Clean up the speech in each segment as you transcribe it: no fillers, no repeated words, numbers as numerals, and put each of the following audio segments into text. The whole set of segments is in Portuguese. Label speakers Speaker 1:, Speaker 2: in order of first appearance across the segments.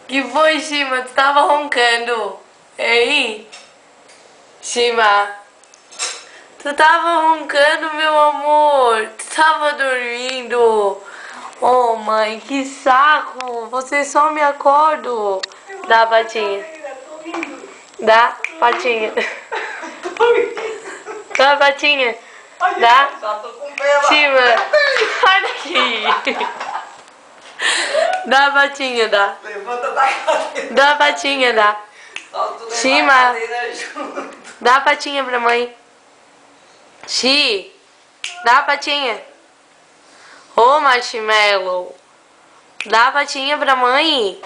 Speaker 1: Que foi, Shima? Tu tava roncando. Ei? Shima? Tu tava roncando, meu amor. Tu tava dormindo. Oh, mãe, que saco. Você só me acorda. Dá a patinha. Dá, patinha. Dá a patinha. Dá. Shima, sai daqui. Dá a patinha, dá.
Speaker 2: Levanta da cadeira.
Speaker 1: Dá a patinha, dá. Shima, dá a patinha pra mãe. Xi, dá a patinha. Ô, Marshmallow, dá a patinha pra mãe.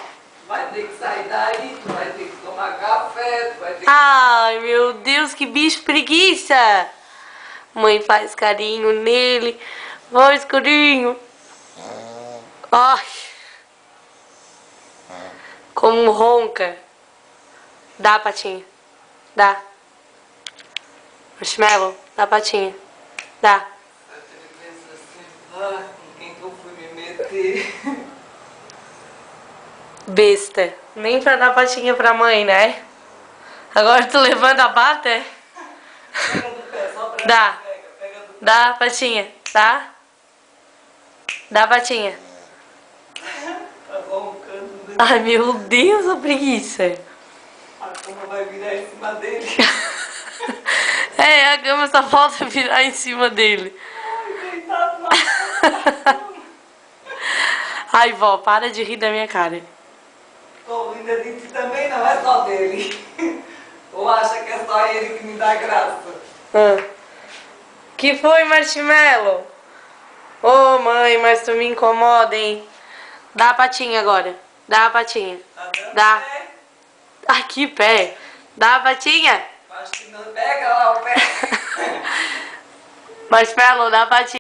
Speaker 2: Vai ter que sair daí, tu vai ter que tomar café, tu vai ter que...
Speaker 1: Ai, meu Deus, que bicho preguiça. Mãe faz carinho nele. Vai, escurinho. Ai, como ronca. Dá a patinha. Dá. Marshmallow, dá a patinha. Dá.
Speaker 2: Ele pensa assim, ah, com quem que eu fui me meter?
Speaker 1: Besta. Nem pra dar patinha pra mãe, né? Agora tu levanta a pata, é?
Speaker 2: Pega do pé, só pra
Speaker 1: Dá.
Speaker 2: pega do pé.
Speaker 1: Dá a patinha, tá? Dá a patinha.
Speaker 2: Tá roncando, né?
Speaker 1: Ai, meu Deus, a preguiça.
Speaker 2: A cama vai virar em cima dele.
Speaker 1: É, a cama só falta virar em cima dele.
Speaker 2: Ai, deitado na cama.
Speaker 1: Ai, vó, para de rir da minha cara.
Speaker 2: Tô rindo de ti também, não é só dele. Ou acha que é só ele que me dá graça?
Speaker 1: Que foi, Marshmallow? Ô, mãe, mas tu me incomoda, hein? Dá a patinha agora. Dá a patinha.
Speaker 2: Tá dando
Speaker 1: Dá.
Speaker 2: pé?
Speaker 1: Ai, que pé. Dá a patinha.
Speaker 2: Acho que não pega lá o pé.
Speaker 1: Marshmallow, dá a patinha.